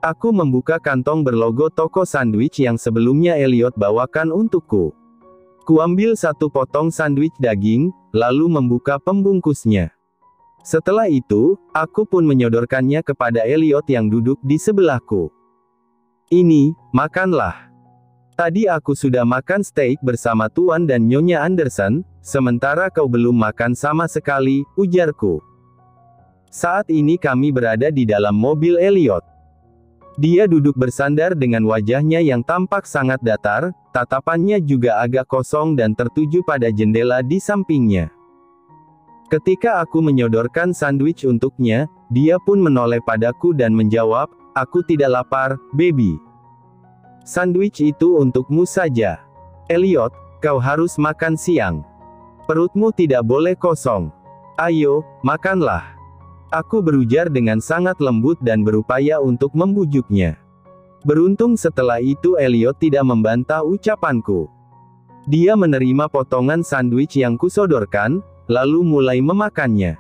Aku membuka kantong berlogo toko sandwich yang sebelumnya Elliot bawakan untukku. Kuambil satu potong sandwich daging, lalu membuka pembungkusnya. Setelah itu, aku pun menyodorkannya kepada Elliot yang duduk di sebelahku. Ini, makanlah. Tadi aku sudah makan steak bersama Tuan dan Nyonya Anderson, sementara kau belum makan sama sekali, ujarku. Saat ini kami berada di dalam mobil Elliot. Dia duduk bersandar dengan wajahnya yang tampak sangat datar, tatapannya juga agak kosong dan tertuju pada jendela di sampingnya. Ketika aku menyodorkan sandwich untuknya, dia pun menoleh padaku dan menjawab, "Aku tidak lapar, baby. Sandwich itu untukmu saja. Elliot, kau harus makan siang. Perutmu tidak boleh kosong. Ayo, makanlah." Aku berujar dengan sangat lembut dan berupaya untuk membujuknya. Beruntung setelah itu Elliot tidak membantah ucapanku. Dia menerima potongan sandwich yang kusodorkan, lalu mulai memakannya.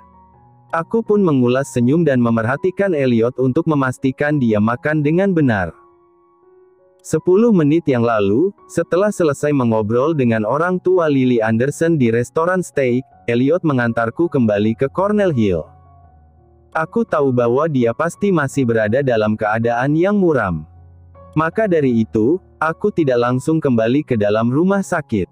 Aku pun mengulas senyum dan memerhatikan Elliot untuk memastikan dia makan dengan benar. 10 menit yang lalu, setelah selesai mengobrol dengan orang tua Lily Anderson di restoran steak, Elliot mengantarku kembali ke Cornell Hill. Aku tahu bahwa dia pasti masih berada dalam keadaan yang muram. Maka dari itu, aku tidak langsung kembali ke dalam rumah sakit.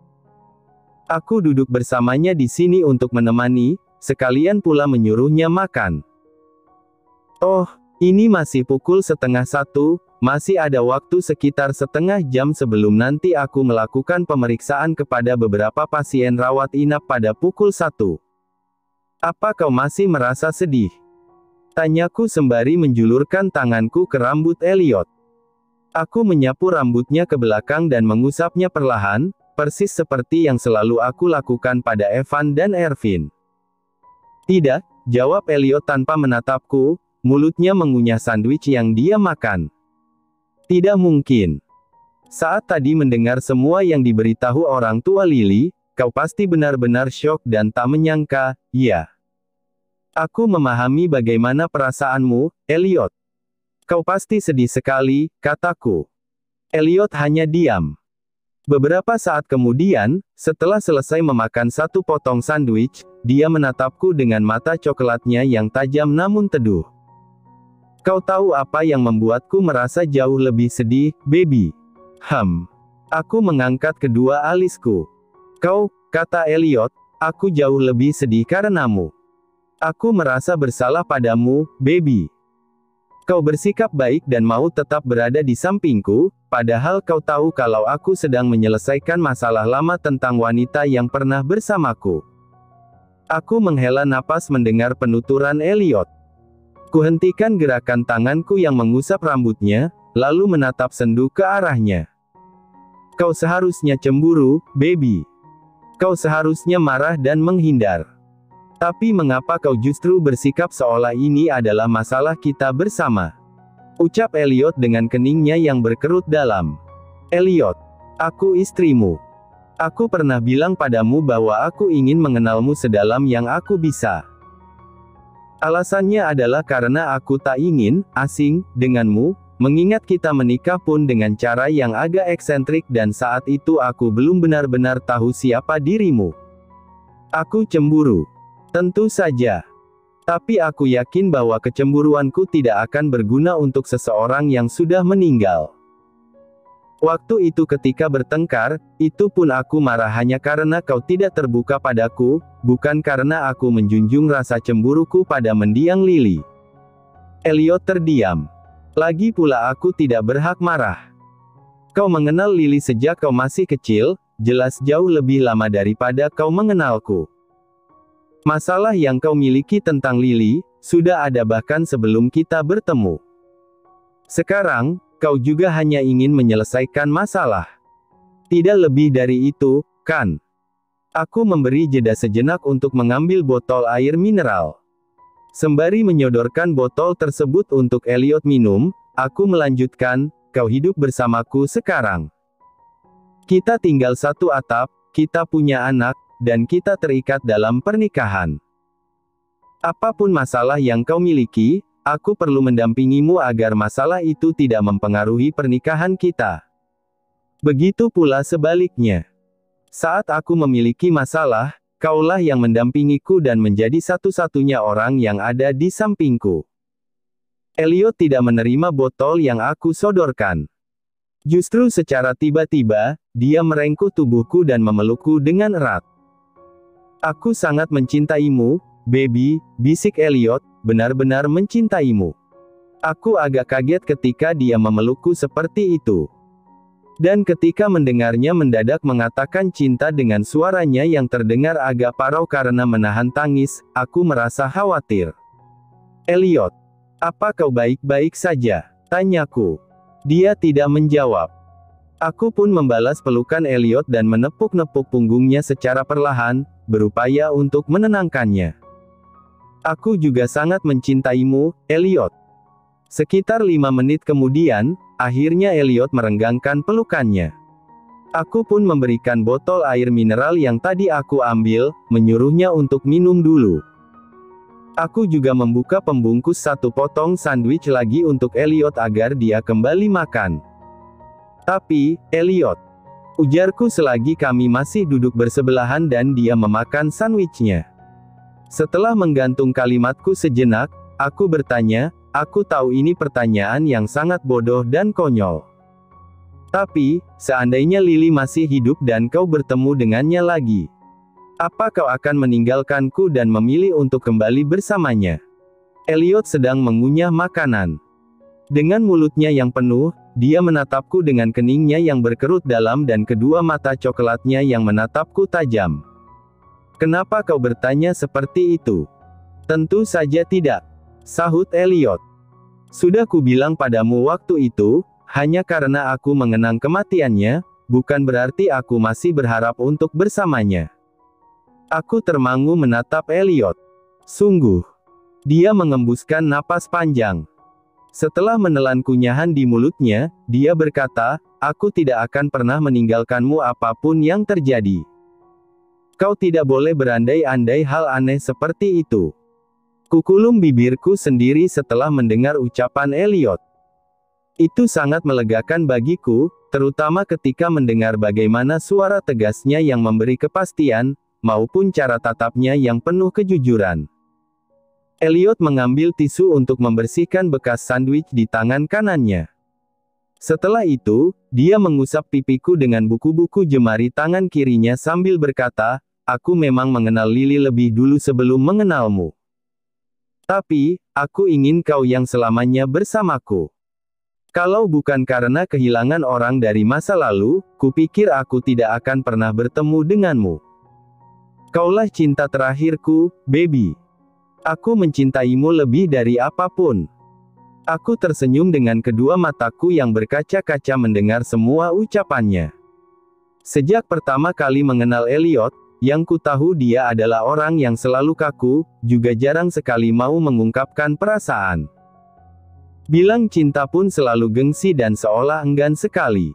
Aku duduk bersamanya di sini untuk menemani, sekalian pula menyuruhnya makan. Oh, ini masih pukul 12:30, masih ada waktu sekitar setengah jam sebelum nanti aku melakukan pemeriksaan kepada beberapa pasien rawat inap pada pukul 1. Apa kau masih merasa sedih? Tanyaku sembari menjulurkan tanganku ke rambut Elliot. Aku menyapu rambutnya ke belakang dan mengusapnya perlahan, persis seperti yang selalu aku lakukan pada Evan dan Ervin. Tidak, jawab Elliot tanpa menatapku, mulutnya mengunyah sandwich yang dia makan. Tidak mungkin. Saat tadi mendengar semua yang diberitahu orang tua Lily, kau pasti benar-benar syok dan tak menyangka, ya. Aku memahami bagaimana perasaanmu, Elliot. Kau pasti sedih sekali, kataku. Elliot hanya diam. Beberapa saat kemudian, setelah selesai memakan satu potong sandwich, dia menatapku dengan mata coklatnya yang tajam namun teduh. Kau tahu apa yang membuatku merasa jauh lebih sedih, baby? Aku mengangkat kedua alisku. Kau, kata Elliot, aku jauh lebih sedih karenamu. Aku merasa bersalah padamu, baby. Kau bersikap baik dan mau tetap berada di sampingku, padahal kau tahu kalau aku sedang menyelesaikan masalah lama tentang wanita yang pernah bersamaku. Aku menghela napas mendengar penuturan Elliot. Kuhentikan gerakan tanganku yang mengusap rambutnya, lalu menatap sendu ke arahnya. Kau seharusnya cemburu, baby. Kau seharusnya marah dan menghindar. Tapi mengapa kau justru bersikap seolah ini adalah masalah kita bersama? Ucap Elliot dengan keningnya yang berkerut dalam. Elliot, aku istrimu. Aku pernah bilang padamu bahwa aku ingin mengenalmu sedalam yang aku bisa. Alasannya adalah karena aku tak ingin asing denganmu, mengingat kita menikah pun dengan cara yang agak eksentrik dan saat itu aku belum benar-benar tahu siapa dirimu. Aku cemburu. Tentu saja. Tapi aku yakin bahwa kecemburuanku tidak akan berguna untuk seseorang yang sudah meninggal. Waktu itu ketika bertengkar, itu pun aku marah hanya karena kau tidak terbuka padaku, bukan karena aku menjunjung rasa cemburuku pada mendiang Lily. Elliot terdiam. Lagi pula aku tidak berhak marah. Kau mengenal Lily sejak kau masih kecil, jelas jauh lebih lama daripada kau mengenalku. Masalah yang kau miliki tentang Lily, sudah ada bahkan sebelum kita bertemu. Sekarang, kau juga hanya ingin menyelesaikan masalah. Tidak lebih dari itu, kan? Aku memberi jeda sejenak untuk mengambil botol air mineral. Sembari menyodorkan botol tersebut untuk Elliot minum, aku melanjutkan, kau hidup bersamaku sekarang. Kita tinggal satu atap, kita punya anak, dan kita terikat dalam pernikahan. Apapun masalah yang kau miliki, aku perlu mendampingimu agar masalah itu tidak mempengaruhi pernikahan kita. Begitu pula sebaliknya. Saat aku memiliki masalah, kaulah yang mendampingiku dan menjadi satu-satunya orang yang ada di sampingku. Elliot tidak menerima botol yang aku sodorkan. Justru secara tiba-tiba, dia merengkuh tubuhku dan memelukku dengan erat. Aku sangat mencintaimu, baby, bisik Elliot, benar-benar mencintaimu. Aku agak kaget ketika dia memelukku seperti itu. Dan ketika mendengarnya mendadak mengatakan cinta dengan suaranya yang terdengar agak parau karena menahan tangis, aku merasa khawatir. Elliot, apa kau baik-baik saja? Tanyaku. Dia tidak menjawab. Aku pun membalas pelukan Elliot dan menepuk-nepuk punggungnya secara perlahan, berupaya untuk menenangkannya. Aku juga sangat mencintaimu, Elliot. Sekitar 5 menit kemudian, akhirnya Elliot merenggangkan pelukannya. Aku pun memberikan botol air mineral yang tadi aku ambil, menyuruhnya untuk minum dulu. Aku juga membuka pembungkus 1 potong sandwich lagi untuk Elliot agar dia kembali makan. Tapi, Elliot, ujarku selagi kami masih duduk bersebelahan dan dia memakan sandwichnya. Setelah menggantung kalimatku sejenak, aku bertanya, aku tahu ini pertanyaan yang sangat bodoh dan konyol. Tapi, seandainya Lily masih hidup dan kau bertemu dengannya lagi, apa kau akan meninggalkanku dan memilih untuk kembali bersamanya? Elliot sedang mengunyah makanan. Dengan mulutnya yang penuh, dia menatapku dengan keningnya yang berkerut dalam dan kedua mata coklatnya yang menatapku tajam. Kenapa kau bertanya seperti itu? Tentu saja tidak, sahut Elliot. Sudah kubilang padamu waktu itu, hanya karena aku mengenang kematiannya, bukan berarti aku masih berharap untuk bersamanya. Aku termangu menatap Elliot. Sungguh. Dia mengembuskan napas panjang. Setelah menelan kunyahan di mulutnya, dia berkata, aku tidak akan pernah meninggalkanmu apapun yang terjadi. Kau tidak boleh berandai-andai hal aneh seperti itu. Kukulum bibirku sendiri setelah mendengar ucapan Elliot. Itu sangat melegakan bagiku, terutama ketika mendengar bagaimana suara tegasnya yang memberi kepastian, maupun cara tatapnya yang penuh kejujuran. Elliot mengambil tisu untuk membersihkan bekas sandwich di tangan kanannya. Setelah itu, dia mengusap pipiku dengan buku-buku jemari tangan kirinya sambil berkata, aku memang mengenal Lily lebih dulu sebelum mengenalmu. Tapi, aku ingin kau yang selamanya bersamaku. Kalau bukan karena kehilangan orang dari masa lalu, kupikir aku tidak akan pernah bertemu denganmu. Kaulah cinta terakhirku, baby. Aku mencintaimu lebih dari apapun. Aku tersenyum dengan kedua mataku yang berkaca-kaca mendengar semua ucapannya. Sejak pertama kali mengenal Elliot, yang ku tahu dia adalah orang yang selalu kaku, juga jarang sekali mau mengungkapkan perasaan. Bilang cinta pun selalu gengsi dan seolah enggan sekali.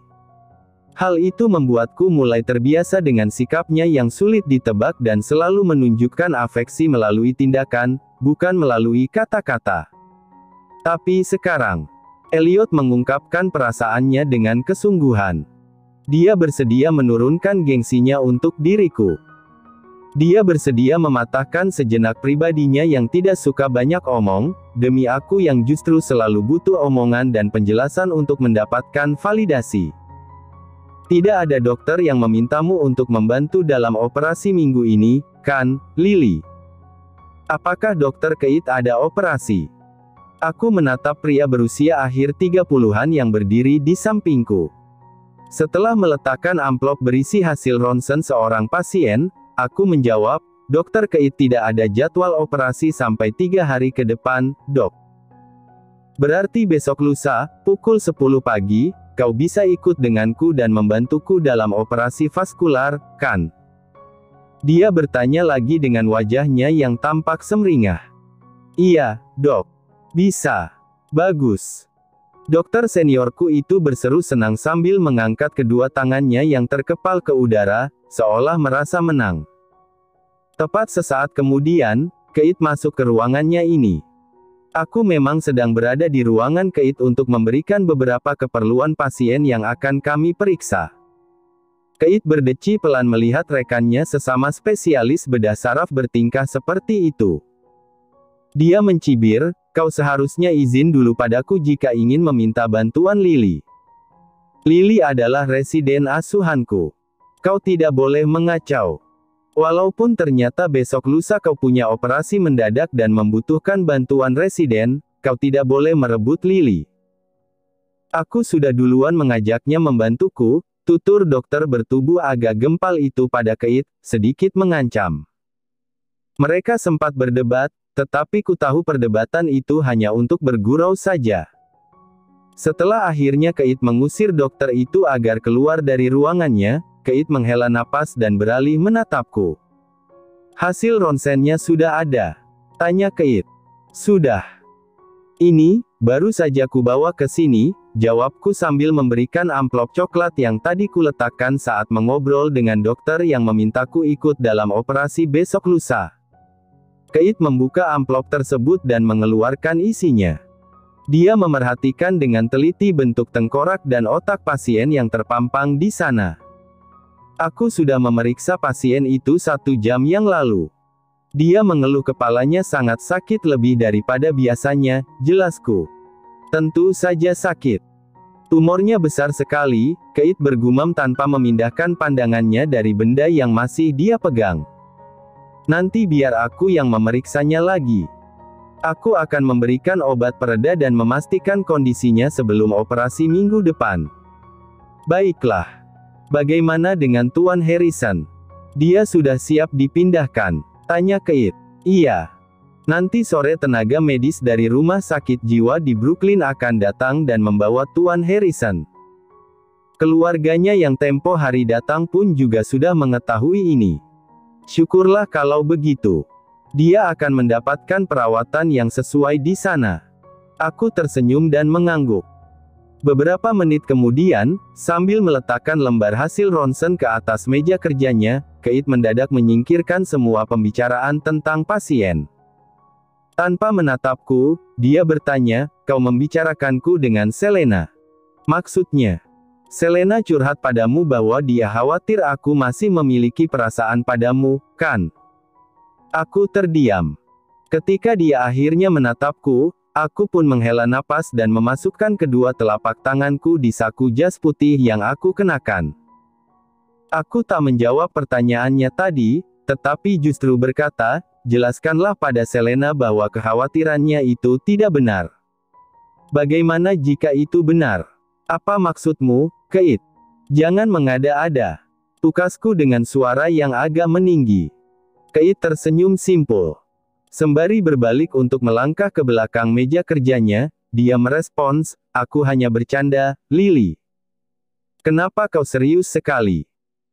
Hal itu membuatku mulai terbiasa dengan sikapnya yang sulit ditebak dan selalu menunjukkan afeksi melalui tindakan, bukan melalui kata-kata. Tapi sekarang, Elliot mengungkapkan perasaannya dengan kesungguhan. Dia bersedia menurunkan gengsinya untuk diriku. Dia bersedia mematahkan sejenak pribadinya yang tidak suka banyak omong, demi aku yang justru selalu butuh omongan dan penjelasan untuk mendapatkan validasi. Tidak ada dokter yang memintamu untuk membantu dalam operasi minggu ini, kan, Lily? Apakah dokter Keith ada operasi? Aku menatap pria berusia akhir 30-an yang berdiri di sampingku. Setelah meletakkan amplop berisi hasil ronsen seorang pasien, aku menjawab, Dokter Keith tidak ada jadwal operasi sampai 3 hari ke depan, dok. Berarti besok lusa, pukul 10 pagi, kau bisa ikut denganku dan membantuku dalam operasi vaskular, kan? Dia bertanya lagi dengan wajahnya yang tampak semringah. Iya, dok. Bisa. Bagus. Dokter seniorku itu berseru senang sambil mengangkat kedua tangannya yang terkepal ke udara, seolah merasa menang. Tepat sesaat kemudian, Keith masuk ke ruangannya ini. Aku memang sedang berada di ruangan Keit untuk memberikan beberapa keperluan pasien yang akan kami periksa. Keit berdeci pelan melihat rekannya sesama spesialis bedah saraf bertingkah seperti itu. Dia mencibir, kau seharusnya izin dulu padaku jika ingin meminta bantuan Lily. Lily adalah residen asuhanku. Kau tidak boleh mengacau. Walaupun ternyata besok lusa kau punya operasi mendadak dan membutuhkan bantuan residen, kau tidak boleh merebut Lily. Aku sudah duluan mengajaknya membantuku, tutur dokter bertubuh agak gempal itu pada Keit, sedikit mengancam. Mereka sempat berdebat, tetapi ku tahu perdebatan itu hanya untuk bergurau saja. Setelah akhirnya Keit mengusir dokter itu agar keluar dari ruangannya, Keit menghela napas dan beralih menatapku. Hasil ronsennya sudah ada? Tanya Keit. Sudah. Ini, baru saja ku bawa ke sini, jawabku sambil memberikan amplop coklat yang tadi ku letakkan saat mengobrol dengan dokter yang memintaku ikut dalam operasi besok lusa. Keit membuka amplop tersebut dan mengeluarkan isinya. Dia memerhatikan dengan teliti bentuk tengkorak dan otak pasien yang terpampang di sana. Aku sudah memeriksa pasien itu 1 jam yang lalu. Dia mengeluh kepalanya sangat sakit lebih daripada biasanya, jelasku. Tentu saja sakit. Tumornya besar sekali, Keit bergumam tanpa memindahkan pandangannya dari benda yang masih dia pegang. Nanti biar aku yang memeriksanya lagi. Aku akan memberikan obat pereda dan memastikan kondisinya sebelum operasi minggu depan. Baiklah. Bagaimana dengan Tuan Harrison? Dia sudah siap dipindahkan? Tanya Keit. Iya. Nanti sore tenaga medis dari rumah sakit jiwa di Brooklyn akan datang dan membawa Tuan Harrison. Keluarganya yang tempo hari datang pun juga sudah mengetahui ini. Syukurlah kalau begitu. Dia akan mendapatkan perawatan yang sesuai di sana. Aku tersenyum dan mengangguk. Beberapa menit kemudian, sambil meletakkan lembar hasil ronsen ke atas meja kerjanya, Keit mendadak menyingkirkan semua pembicaraan tentang pasien. Tanpa menatapku, dia bertanya, kau membicarakanku dengan Selena? Maksudnya, Selena curhat padamu bahwa dia khawatir aku masih memiliki perasaan padamu, kan? Aku terdiam. Ketika dia akhirnya menatapku, aku pun menghela napas dan memasukkan kedua telapak tanganku di saku jas putih yang aku kenakan. Aku tak menjawab pertanyaannya tadi, tetapi justru berkata, jelaskanlah pada Selena bahwa kekhawatirannya itu tidak benar. Bagaimana jika itu benar? Apa maksudmu, Keit? Jangan mengada-ada. Tukasku dengan suara yang agak meninggi. Keit tersenyum simpul. Sembari berbalik untuk melangkah ke belakang meja kerjanya, dia merespons, aku hanya bercanda, Lily. Kenapa kau serius sekali?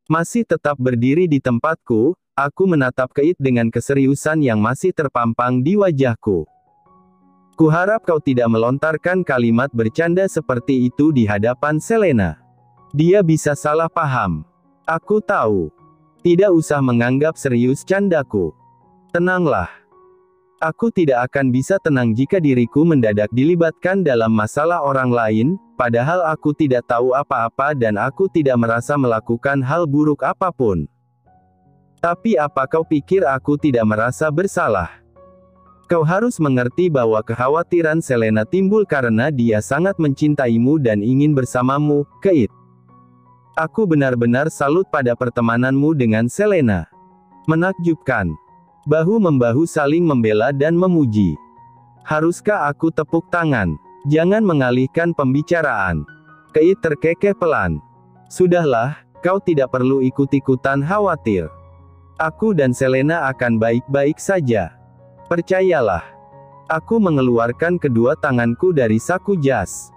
Masih tetap berdiri di tempatku, aku menatap Keit dengan keseriusan yang masih terpampang di wajahku. Kuharap kau tidak melontarkan kalimat bercanda seperti itu di hadapan Selena. Dia bisa salah paham. Aku tahu. Tidak usah menganggap serius candaku. Tenanglah. Aku tidak akan bisa tenang jika diriku mendadak dilibatkan dalam masalah orang lain, padahal aku tidak tahu apa-apa dan aku tidak merasa melakukan hal buruk apapun. Tapi apa kau pikir aku tidak merasa bersalah? Kau harus mengerti bahwa kekhawatiran Selena timbul karena dia sangat mencintaimu dan ingin bersamamu, Keit. Aku benar-benar salut pada pertemananmu dengan Selena. Menakjubkan. Bahu-membahu saling membela dan memuji. Haruskah aku tepuk tangan? Jangan mengalihkan pembicaraan. Keit terkekeh pelan. Sudahlah, kau tidak perlu ikut-ikutan khawatir. Aku dan Selena akan baik-baik saja. Percayalah. Aku mengeluarkan kedua tanganku dari saku jas.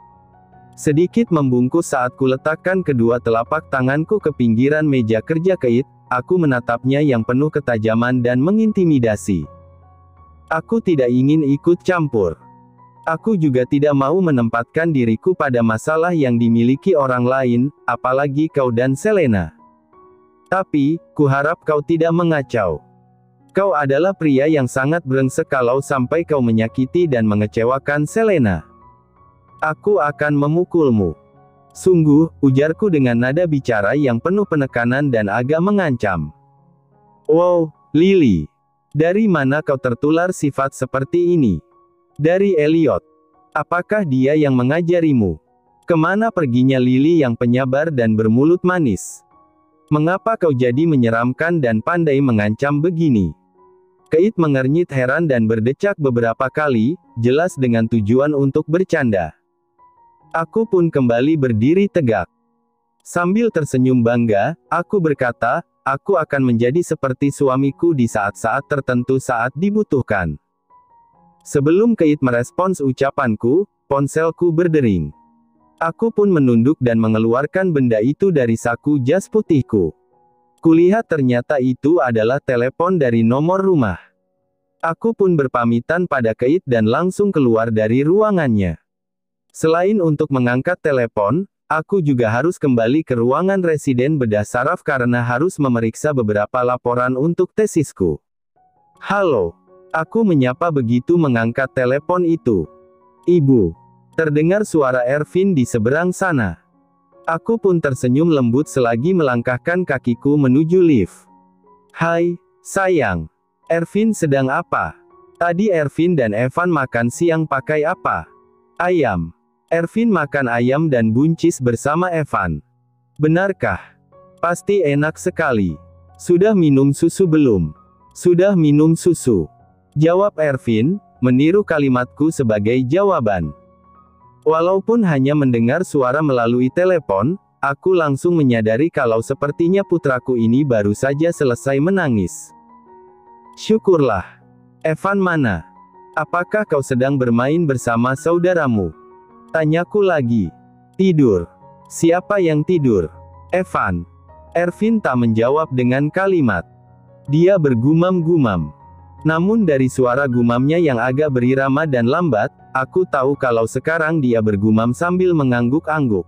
Sedikit membungkus saat kuletakkan kedua telapak tanganku ke pinggiran meja kerja Keit, aku menatapnya yang penuh ketajaman dan mengintimidasi. Aku tidak ingin ikut campur. Aku juga tidak mau menempatkan diriku pada masalah yang dimiliki orang lain, apalagi kau dan Selena. Tapi, kuharap kau tidak mengacau. Kau adalah pria yang sangat brengsek kalau sampai kau menyakiti dan mengecewakan Selena. Aku akan memukulmu. Sungguh, ujarku dengan nada bicara yang penuh penekanan dan agak mengancam. Wow, Lily. Dari mana kau tertular sifat seperti ini? Dari Elliot. Apakah dia yang mengajarimu? Kemana perginya Lily yang penyabar dan bermulut manis? Mengapa kau jadi menyeramkan dan pandai mengancam begini? Kate mengernyit heran dan berdecak beberapa kali, jelas dengan tujuan untuk bercanda. Aku pun kembali berdiri tegak. Sambil tersenyum bangga, aku berkata, aku akan menjadi seperti suamiku di saat-saat tertentu saat dibutuhkan. Sebelum Kate merespons ucapanku, ponselku berdering. Aku pun menunduk dan mengeluarkan benda itu dari saku jas putihku. Kulihat ternyata itu adalah telepon dari nomor rumah. Aku pun berpamitan pada Kate dan langsung keluar dari ruangannya. Selain untuk mengangkat telepon, aku juga harus kembali ke ruangan residen bedah saraf karena harus memeriksa beberapa laporan untuk tesisku. Halo. Aku menyapa begitu mengangkat telepon itu. Ibu. Terdengar suara Ervin di seberang sana. Aku pun tersenyum lembut selagi melangkahkan kakiku menuju lift. Hai, sayang. Ervin sedang apa? Tadi Ervin dan Evan makan siang pakai apa? Ayam. Ervin makan ayam dan buncis bersama Evan. Benarkah? Pasti enak sekali. Sudah minum susu belum? Sudah minum susu. Jawab Ervin, meniru kalimatku sebagai jawaban. Walaupun hanya mendengar suara melalui telepon, aku langsung menyadari kalau sepertinya putraku ini baru saja selesai menangis. Syukurlah. Evan mana? Apakah kau sedang bermain bersama saudaramu? Tanyaku lagi. Tidur. Siapa yang tidur? Evan. Ervin tak menjawab dengan kalimat. Dia bergumam-gumam. Namun dari suara gumamnya yang agak berirama dan lambat, aku tahu kalau sekarang dia bergumam sambil mengangguk-angguk.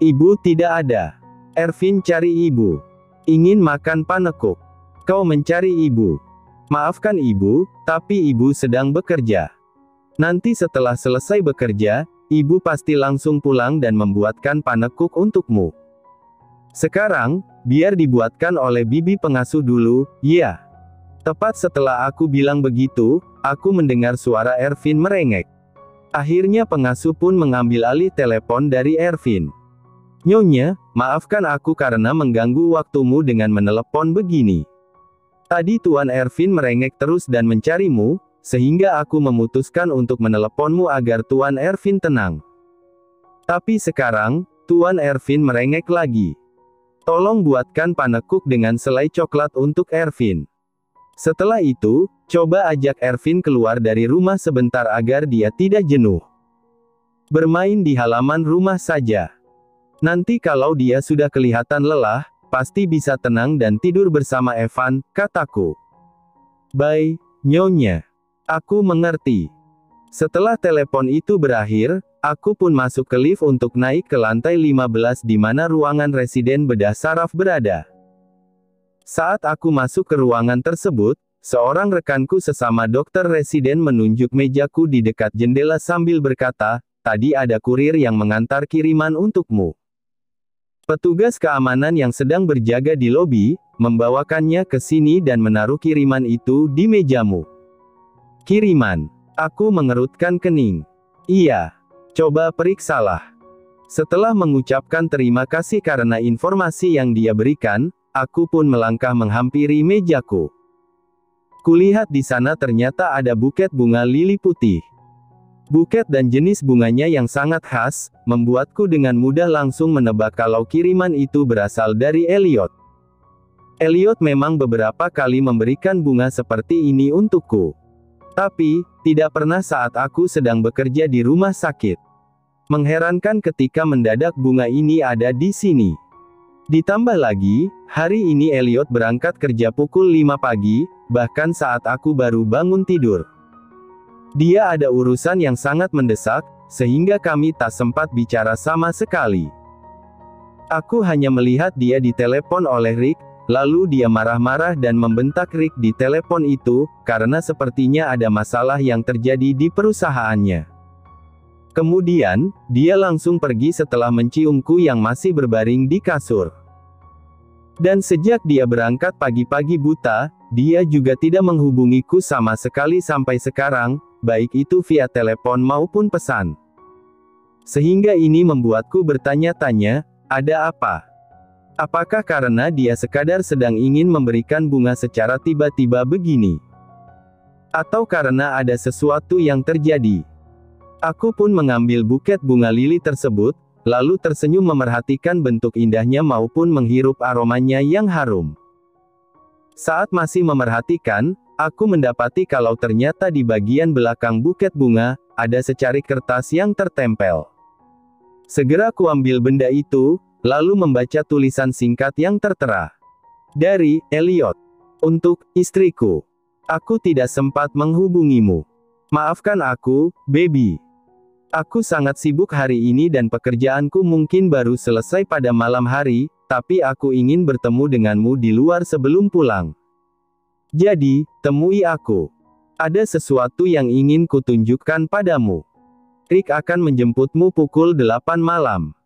Ibu tidak ada. Ervin cari ibu. Ingin makan panekuk. Kau mencari ibu. Maafkan ibu, tapi ibu sedang bekerja. Nanti setelah selesai bekerja, ibu pasti langsung pulang dan membuatkan panekuk untukmu. Sekarang, biar dibuatkan oleh bibi pengasuh dulu, ya. Tepat setelah aku bilang begitu, aku mendengar suara Ervin merengek. Akhirnya pengasuh pun mengambil alih telepon dari Ervin. Nyonya, maafkan aku karena mengganggu waktumu dengan menelepon begini. Tadi Tuan Ervin merengek terus dan mencarimu, sehingga aku memutuskan untuk meneleponmu agar Tuan Ervin tenang. Tapi sekarang, Tuan Ervin merengek lagi. Tolong buatkan panekuk dengan selai coklat untuk Ervin. Setelah itu, coba ajak Ervin keluar dari rumah sebentar agar dia tidak jenuh. Bermain di halaman rumah saja. Nanti kalau dia sudah kelihatan lelah, pasti bisa tenang dan tidur bersama Evan, kataku. Bye, Nyonya. Aku mengerti. Setelah telepon itu berakhir, aku pun masuk ke lift untuk naik ke lantai 15 di mana ruangan residen bedah saraf berada. Saat aku masuk ke ruangan tersebut, seorang rekanku sesama dokter residen menunjuk mejaku di dekat jendela sambil berkata, tadi ada kurir yang mengantar kiriman untukmu. Petugas keamanan yang sedang berjaga di lobi, membawakannya ke sini dan menaruh kiriman itu di mejamu. Kiriman. Aku mengerutkan kening. Iya. Coba periksalah. Setelah mengucapkan terima kasih karena informasi yang dia berikan, aku pun melangkah menghampiri mejaku. Kulihat di sana ternyata ada buket bunga lili putih. Buket dan jenis bunganya yang sangat khas, membuatku dengan mudah langsung menebak kalau kiriman itu berasal dari Elliot. Elliot memang beberapa kali memberikan bunga seperti ini untukku. Tapi, tidak pernah saat aku sedang bekerja di rumah sakit. Mengherankan ketika mendadak bunga ini ada di sini. Ditambah lagi, hari ini Elliot berangkat kerja pukul 5 pagi, bahkan saat aku baru bangun tidur. Dia ada urusan yang sangat mendesak, sehingga kami tak sempat bicara sama sekali. Aku hanya melihat dia ditelepon oleh Rick, Lalu dia marah-marah dan membentak Rick di telepon itu, karena sepertinya ada masalah yang terjadi di perusahaannya. Kemudian, dia langsung pergi setelah menciumku yang masih berbaring di kasur. Dan sejak dia berangkat pagi-pagi buta, dia juga tidak menghubungiku sama sekali sampai sekarang, baik itu via telepon maupun pesan. Sehingga ini membuatku bertanya-tanya, ada apa? Apakah karena dia sekadar sedang ingin memberikan bunga secara tiba-tiba begini? Atau karena ada sesuatu yang terjadi? Aku pun mengambil buket bunga lili tersebut, lalu tersenyum memerhatikan bentuk indahnya maupun menghirup aromanya yang harum. Saat masih memerhatikan, aku mendapati kalau ternyata di bagian belakang buket bunga, ada secari kertas yang tertempel. Segera kuambil benda itu, lalu membaca tulisan singkat yang tertera. Dari Elliot. Untuk istriku. Aku tidak sempat menghubungimu. Maafkan aku, baby. Aku sangat sibuk hari ini dan pekerjaanku mungkin baru selesai pada malam hari, tapi aku ingin bertemu denganmu di luar sebelum pulang. Jadi, temui aku. Ada sesuatu yang ingin kutunjukkan padamu. Rick akan menjemputmu pukul 8 malam.